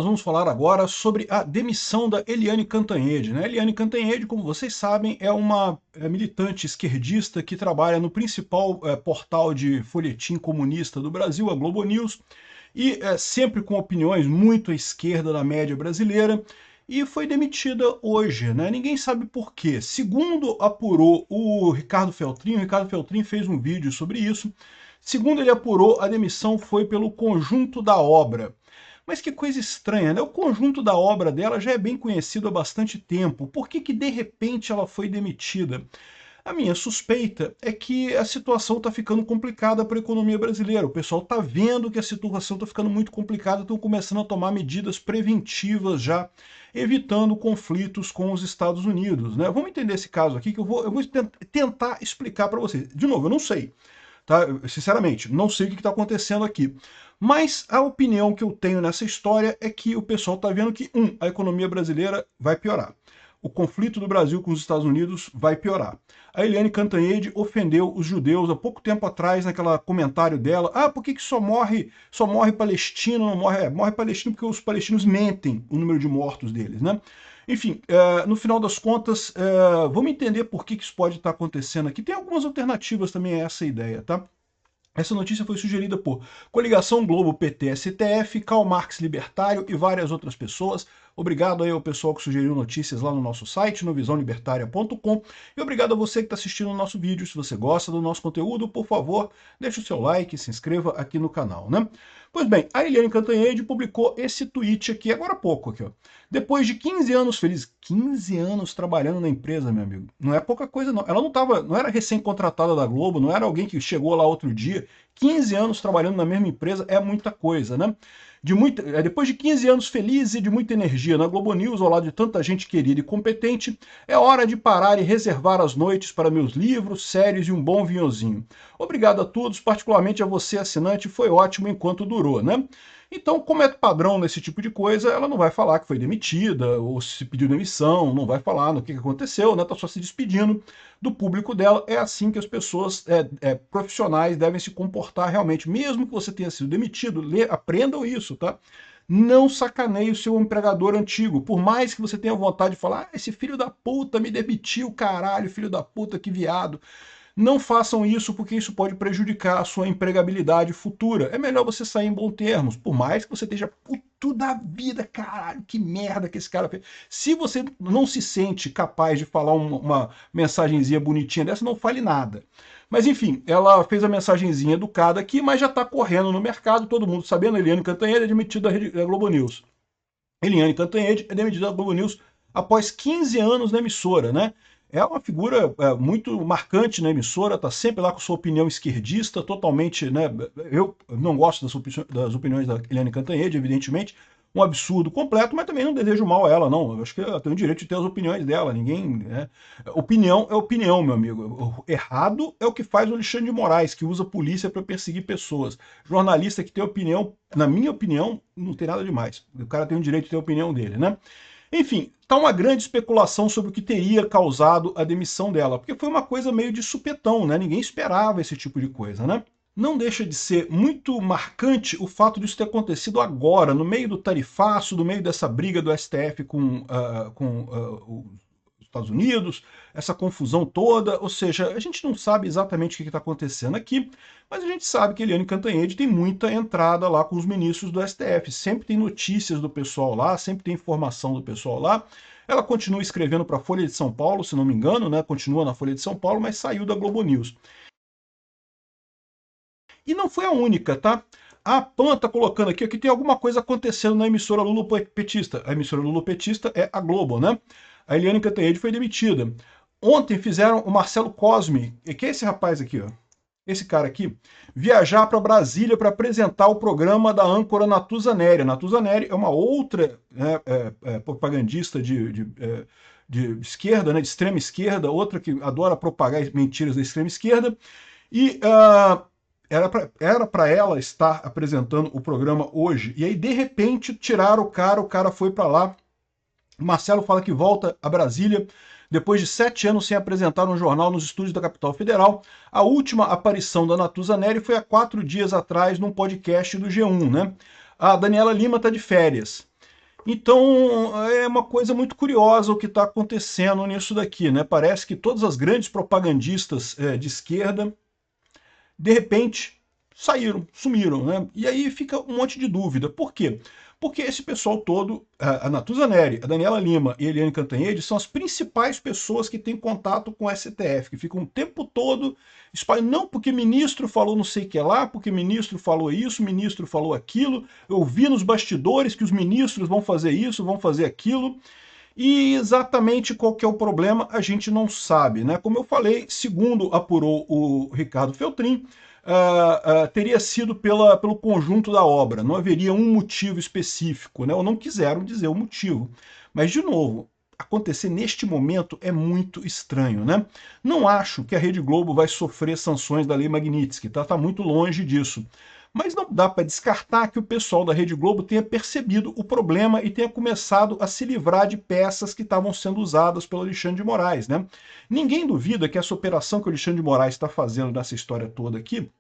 Nós vamos falar agora sobre a demissão da Eliane Cantanhede, né? Eliane Cantanhede, como vocês sabem, é uma militante esquerdista que trabalha no principal portal de folhetim comunista do Brasil, a Globo News, e sempre com opiniões muito à esquerda da média brasileira, e foi demitida hoje, né? Ninguém sabe por quê. Segundo apurou o Ricardo Feltrin fez um vídeo sobre isso. Segundo ele apurou, a demissão foi pelo conjunto da obra. Mas que coisa estranha, né? O conjunto da obra dela já é bem conhecido há bastante tempo. Por que que de repente ela foi demitida? A minha suspeita é que a situação está ficando complicada para a economia brasileira. O pessoal está vendo que a situação está ficando muito complicada, estão começando a tomar medidas preventivas já, evitando conflitos com os Estados Unidos, né? Vamos entender esse caso aqui que eu vou tentar explicar para vocês. De novo, eu não sei. Tá? Sinceramente, não sei o que está acontecendo aqui. Mas a opinião que eu tenho nessa história é que o pessoal está vendo que, a economia brasileira vai piorar. O conflito do Brasil com os Estados Unidos vai piorar. A Eliane Cantanhede ofendeu os judeus há pouco tempo atrás, naquele comentário dela. Ah, por que só morre palestino, não morre? Morre palestino porque os palestinos mentem o número de mortos deles, né? Enfim, no final das contas, vamos entender por que isso pode estar acontecendo aqui. Tem algumas alternativas também a essa ideia, tá? Essa notícia foi sugerida por Coligação Globo PT STF, Karl Marx Libertário e várias outras pessoas. Obrigado aí ao pessoal que sugeriu notícias lá no nosso site, no visãolibertaria.com. E obrigado a você que está assistindo o nosso vídeo. Se você gosta do nosso conteúdo, por favor, deixe o seu like e se inscreva aqui no canal, né? Pois bem, a Eliane Cantanhede publicou esse tweet aqui, agora há pouco, aqui, ó. Depois de 15 anos felizes, 15 anos trabalhando na empresa, meu amigo, não é pouca coisa não. Ela não era recém-contratada da Globo, não era alguém que chegou lá outro dia. 15 anos trabalhando na mesma empresa é muita coisa, né? Depois de 15 anos felizes e de muita energia na Globo News, ao lado de tanta gente querida e competente, é hora de parar e reservar as noites para meus livros, séries e um bom vinhozinho. Obrigado a todos, particularmente a você, assinante, foi ótimo enquanto durou, né? Então, como é padrão nesse tipo de coisa, ela não vai falar que foi demitida ou se pediu demissão, não vai falar no que aconteceu, né? Tá só se despedindo do público dela. É assim que as pessoas profissionais devem se comportar realmente. Mesmo que você tenha sido demitido, aprendam isso, tá? Não sacaneie o seu empregador antigo. Por mais que você tenha vontade de falar, esse filho da puta me demitiu, caralho, filho da puta, que viado. Não façam isso porque isso pode prejudicar a sua empregabilidade futura. É melhor você sair em bons termos, por mais que você esteja puto da vida, caralho, que merda que esse cara fez. Se você não se sente capaz de falar uma mensagenzinha bonitinha dessa, não fale nada. Mas enfim, ela fez a mensagenzinha educada aqui, mas já está correndo no mercado, todo mundo sabendo, Eliane Cantanhede é demitida da Globo News. Eliane Cantanhede é demitida da Globo News após 15 anos na emissora, né? É uma figura muito marcante na emissora, está sempre lá com sua opinião esquerdista, totalmente, né? Eu não gosto das opiniões da Eliane Cantanhede, evidentemente, um absurdo completo, mas também não desejo mal a ela, não. Eu acho que ela tem o direito de ter as opiniões dela, ninguém. Né? Opinião é opinião, meu amigo. O errado é o que faz o Alexandre de Moraes, que usa a polícia para perseguir pessoas. Jornalista que tem opinião, na minha opinião, não tem nada demais. O cara tem o direito de ter a opinião dele, né? Enfim, está uma grande especulação sobre o que teria causado a demissão dela, porque foi uma coisa meio de supetão, né? Ninguém esperava esse tipo de coisa, né? Não deixa de ser muito marcante o fato disso ter acontecido agora, no meio do tarifaço, no meio dessa briga do STF com os Estados Unidos, essa confusão toda, ou seja, a gente não sabe exatamente o que está acontecendo aqui, mas a gente sabe que Eliane Cantanhede tem muita entrada lá com os ministros do STF, sempre tem notícias do pessoal lá, sempre tem informação do pessoal lá. Ela continua escrevendo para a Folha de São Paulo, se não me engano, né? Continua na Folha de São Paulo, mas saiu da Globo News. E não foi a única, tá? A PAN tá colocando aqui que tem alguma coisa acontecendo na emissora lulopetista. A emissora lulopetista é a Globo, né? A Eliane Cantanhede foi demitida. Ontem fizeram o Marcelo Cosme, que é esse rapaz aqui, ó. Esse cara aqui, viajar para Brasília para apresentar o programa da âncora Natuza Neri. A Natuza Neri é uma outra propagandista de esquerda, né, de extrema esquerda, outra que adora propagar mentiras da extrema esquerda. E era para ela estar apresentando o programa hoje. E aí, de repente, tiraram o cara foi para lá. O Marcelo fala que volta a Brasília depois de 7 anos sem apresentar um jornal nos estúdios da capital federal. A última aparição da Natuza Neri foi há 4 dias atrás num podcast do G1, né? A Daniela Lima está de férias. Então, é uma coisa muito curiosa o que está acontecendo nisso daqui, né? Parece que todas as grandes propagandistas de esquerda, de repente, saíram, sumiram, né? E aí fica um monte de dúvida. Por quê? Porque esse pessoal todo, a Natuza Neri, a Daniela Lima e a Eliane Cantanhede, são as principais pessoas que têm contato com o STF, que ficam o tempo todo espalhando, não porque ministro falou não sei o que lá, porque ministro falou isso, ministro falou aquilo, eu vi nos bastidores que os ministros vão fazer isso, vão fazer aquilo, e exatamente qual que é o problema a gente não sabe, né? Como eu falei, segundo apurou o Ricardo Feltrin, teria sido pelo conjunto da obra, não haveria um motivo específico, né? Ou não quiseram dizer o motivo. Mas, de novo, acontecer neste momento é muito estranho, né? Não acho que a Rede Globo vai sofrer sanções da Lei Magnitsky, tá muito longe disso. Mas não dá para descartar que o pessoal da Rede Globo tenha percebido o problema e tenha começado a se livrar de peças que estavam sendo usadas pelo Alexandre de Moraes, né? Ninguém duvida que essa operação que o Alexandre de Moraes está fazendo nessa história toda aqui,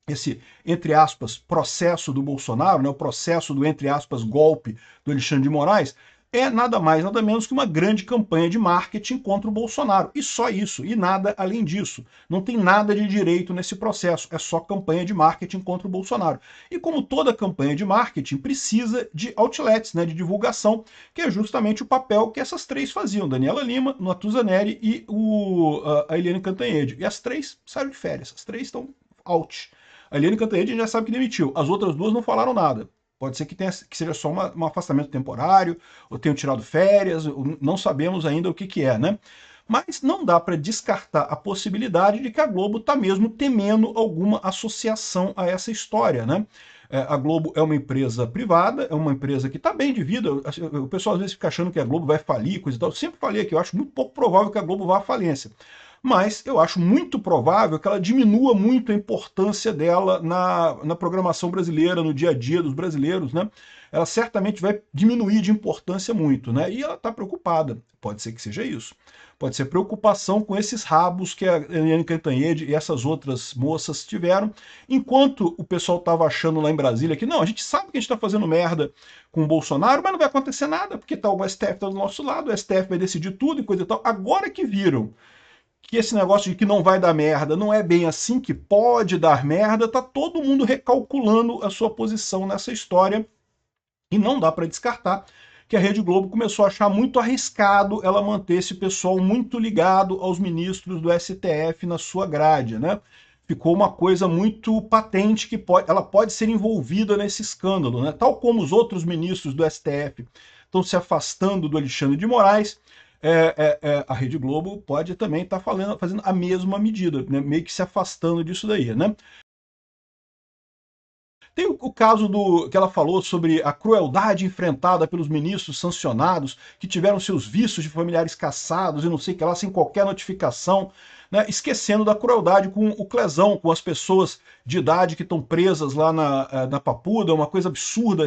esse, entre aspas, processo do Bolsonaro, né, o processo do, entre aspas, golpe do Alexandre de Moraes, é nada mais, nada menos que uma grande campanha de marketing contra o Bolsonaro. E só isso, e nada além disso. Não tem nada de direito nesse processo, é só campanha de marketing contra o Bolsonaro. E como toda campanha de marketing, precisa de outlets, né, de divulgação, que é justamente o papel que essas três faziam, Daniela Lima, Natuza Neri e a Eliane Cantanhede. E as três saíram de férias, as três estão out. A Eliane Cantanhede já sabe que demitiu. As outras duas não falaram nada. Pode ser que seja só um afastamento temporário, ou tenham tirado férias, não sabemos ainda o que é, né? Mas não dá para descartar a possibilidade de que a Globo está mesmo temendo alguma associação a essa história, né? A Globo é uma empresa privada, é uma empresa que está bem de vida. O pessoal às vezes fica achando que a Globo vai falir, coisa e tal. Eu sempre falei que eu acho muito pouco provável que a Globo vá à falência. Mas eu acho muito provável que ela diminua muito a importância dela na programação brasileira, no dia a dia dos brasileiros, né? Ela certamente vai diminuir de importância muito, né? E ela está preocupada. Pode ser que seja isso. Pode ser preocupação com esses rabos que a Eliane Cantanhede e essas outras moças tiveram, enquanto o pessoal estava achando lá em Brasília que não, a gente sabe que a gente está fazendo merda com o Bolsonaro, mas não vai acontecer nada, porque tá, o STF está do nosso lado, o STF vai decidir tudo e coisa e tal. Agora que viram que esse negócio de que não vai dar merda não é bem assim, que pode dar merda, tá todo mundo recalculando a sua posição nessa história e não dá para descartar que a Rede Globo começou a achar muito arriscado ela manter esse pessoal muito ligado aos ministros do STF na sua grade, né? Ficou uma coisa muito patente que ela pode ser envolvida nesse escândalo, né? Tal como os outros ministros do STF estão se afastando do Alexandre de Moraes, a Rede Globo pode também estar fazendo a mesma medida, né? Meio que se afastando disso daí, né? Tem o caso que ela falou sobre a crueldade enfrentada pelos ministros sancionados, que tiveram seus vícios de familiares caçados e não sei o que lá, sem qualquer notificação, né? Esquecendo da crueldade com o Clesão, com as pessoas de idade que estão presas lá na Papuda, uma coisa absurda,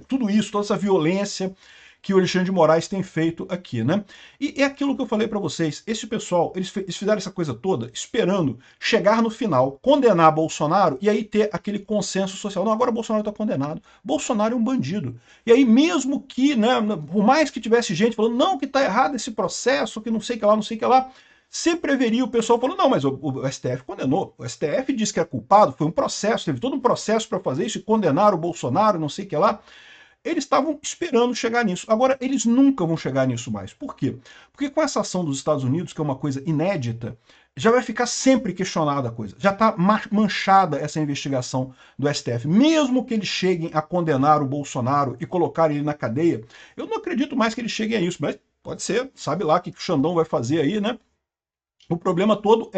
tudo isso, toda essa violência que o Alexandre de Moraes tem feito aqui, né? E é aquilo que eu falei para vocês, esse pessoal, eles fizeram essa coisa toda esperando chegar no final, condenar Bolsonaro e aí ter aquele consenso social. Não, agora Bolsonaro está condenado. Bolsonaro é um bandido. E aí mesmo que, né, por mais que tivesse gente falando, não, que está errado esse processo, que não sei o que lá, não sei o que lá, sempre haveria o pessoal falando, não, mas o STF condenou, o STF disse que é culpado, foi um processo, teve todo um processo para fazer isso e condenar o Bolsonaro, não sei o que lá. Eles estavam esperando chegar nisso. Agora, eles nunca vão chegar nisso mais. Por quê? Porque com essa ação dos Estados Unidos, que é uma coisa inédita, já vai ficar sempre questionada a coisa. Já está manchada essa investigação do STF. Mesmo que eles cheguem a condenar o Bolsonaro e colocar ele na cadeia, eu não acredito mais que eles cheguem a isso, mas pode ser, sabe lá o que o Xandão vai fazer aí, né? O problema todo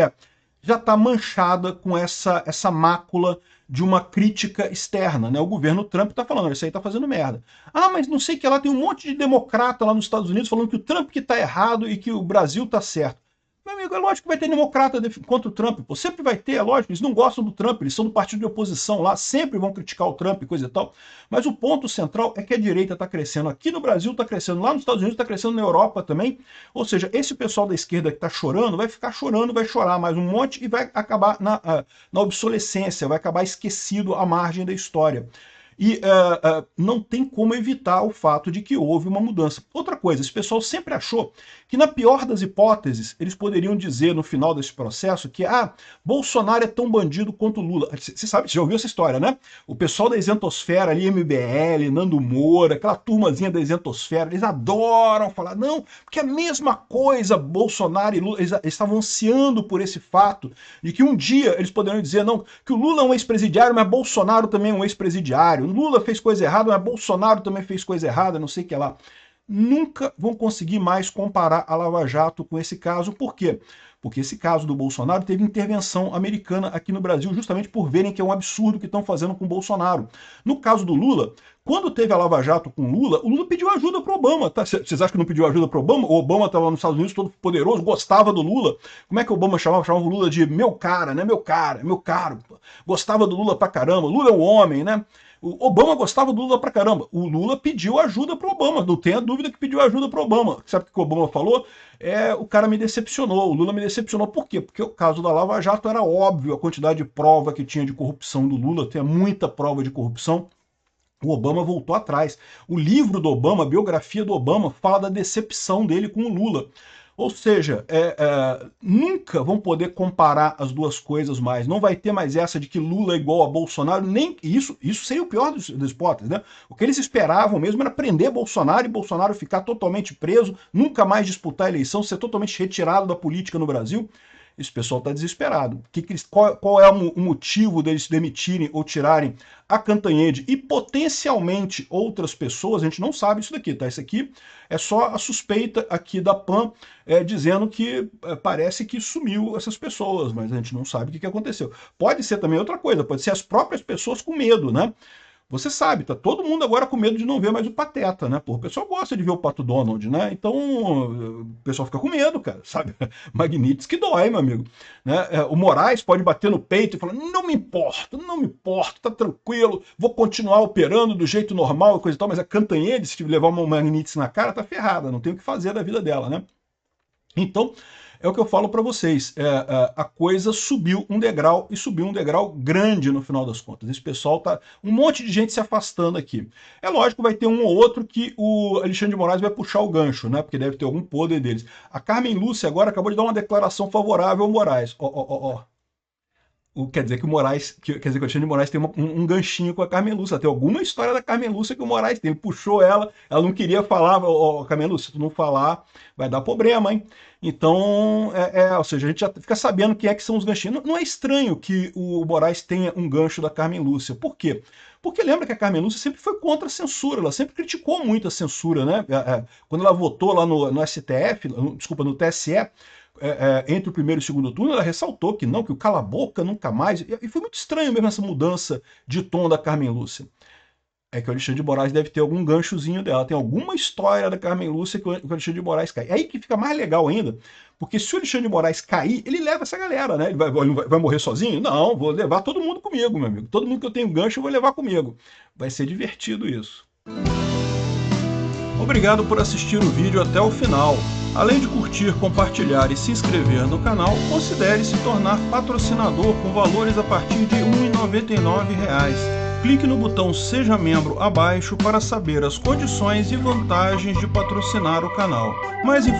já está manchada com essa mácula de uma crítica externa, né? O governo Trump está falando, isso aí está fazendo merda. Ah, mas não sei o que lá, tem um monte de democrata lá nos Estados Unidos falando que o Trump que está errado e que o Brasil está certo. Meu amigo, é lógico que vai ter democrata contra o Trump, pô. Sempre vai ter, é lógico, eles não gostam do Trump, eles são do partido de oposição lá, sempre vão criticar o Trump e coisa e tal. Mas o ponto central é que a direita está crescendo aqui no Brasil, está crescendo lá nos Estados Unidos, está crescendo na Europa também. Ou seja, esse pessoal da esquerda que está chorando, vai ficar chorando, vai chorar mais um monte e vai acabar na obsolescência, vai acabar esquecido à margem da história. e não tem como evitar o fato de que houve uma mudança. Outra coisa, esse pessoal sempre achou que, na pior das hipóteses, eles poderiam dizer no final desse processo que Bolsonaro é tão bandido quanto Lula. Você sabe, você já ouviu essa história, né? O pessoal da isentosfera ali, MBL, Nando Moura, aquela turmazinha da isentosfera, eles adoram falar, não, porque a mesma coisa, Bolsonaro e Lula, eles estavam ansiando por esse fato de que um dia eles poderiam dizer, não, que o Lula é um ex-presidiário, mas Bolsonaro também é um ex-presidiário. Lula fez coisa errada, mas Bolsonaro também fez coisa errada, não sei o que lá. Nunca vão conseguir mais comparar a Lava Jato com esse caso. Por quê? Porque esse caso do Bolsonaro teve intervenção americana aqui no Brasil, justamente por verem que é um absurdo o que estão fazendo com o Bolsonaro. No caso do Lula, quando teve a Lava Jato com o Lula pediu ajuda para o Obama. Tá? Vocês acham que não pediu ajuda para o Obama? O Obama estava lá nos Estados Unidos, todo poderoso, gostava do Lula. Como é que o Obama chamava? Chamava o Lula de meu cara, né? Meu cara, meu caro. Gostava do Lula pra caramba. Lula é um homem, né? O Obama gostava do Lula pra caramba. O Lula pediu ajuda pro Obama. Não tenha dúvida que pediu ajuda pro Obama. Sabe o que o Obama falou? O cara me decepcionou, o Lula me decepcionou. Por quê? Porque o caso da Lava Jato era óbvio, a quantidade de prova que tinha de corrupção do Lula, tinha muita prova de corrupção. O Obama voltou atrás. O livro do Obama, a biografia do Obama, fala da decepção dele com o Lula. Ou seja, nunca vão poder comparar as duas coisas mais. Não vai ter mais essa de que Lula é igual a Bolsonaro. Nem isso seria o pior dos hipóteses, né? O que eles esperavam mesmo era prender Bolsonaro e Bolsonaro ficar totalmente preso, nunca mais disputar a eleição, ser totalmente retirado da política no Brasil. Esse pessoal está desesperado. Qual é o motivo deles se demitirem ou tirarem a Cantanhede e potencialmente outras pessoas? A gente não sabe isso daqui, tá? Isso aqui é só a suspeita aqui da PAN dizendo que parece que sumiu essas pessoas, mas a gente não sabe o que aconteceu. Pode ser também outra coisa, pode ser as próprias pessoas com medo, né? Você sabe, tá todo mundo agora com medo de não ver mais o Pateta, né? Pô, o pessoal gosta de ver o Pato Donald, né? Então o pessoal fica com medo, cara, sabe? Magnitsky que dói, meu amigo. Né? O Moraes pode bater no peito e falar, não me importo, tá tranquilo, vou continuar operando do jeito normal e coisa e tal, mas a Cantanhede, se levar uma Magnitsky na cara, tá ferrada, não tem o que fazer da vida dela, né? Então, é o que eu falo para vocês, a coisa subiu um degrau, e subiu um degrau grande no final das contas. Esse pessoal tá, um monte de gente se afastando aqui. É lógico, vai ter um ou outro que o Alexandre de Moraes vai puxar o gancho, né? Porque deve ter algum poder deles. A Carmen Lúcia agora acabou de dar uma declaração favorável ao Moraes. Quer dizer que o Moraes, quer dizer que o Alexandre de Moraes tem um ganchinho com a Carmen Lúcia. Tem alguma história da Carmen Lúcia que o Moraes tem. Ele puxou ela não queria falar, Carmen Lúcia, se tu não falar, vai dar problema, hein? Então, ou seja, a gente já fica sabendo quem é que são os ganchinhos. Não é estranho que o Moraes tenha um gancho da Carmen Lúcia. Por quê? Porque lembra que a Carmen Lúcia sempre foi contra a censura, ela sempre criticou muito a censura, né? Quando ela votou lá no STF, desculpa, no TSE, entre o primeiro e o segundo turno, ela ressaltou que não, que o cala-boca nunca mais. E foi muito estranho mesmo essa mudança de tom da Carmen Lúcia. É que o Alexandre de Moraes deve ter algum ganchozinho dela. Tem alguma história da Carmen Lúcia que o Alexandre de Moraes cai. É aí que fica mais legal ainda, porque se o Alexandre de Moraes cair, ele leva essa galera, né? Ele vai morrer sozinho? Não, vou levar todo mundo comigo, meu amigo. Todo mundo que eu tenho gancho eu vou levar comigo. Vai ser divertido isso. Obrigado por assistir o vídeo até o final. Além de curtir, compartilhar e se inscrever no canal, considere se tornar patrocinador com valores a partir de R$ 1,99. Clique no botão Seja Membro abaixo para saber as condições e vantagens de patrocinar o canal. Mais informações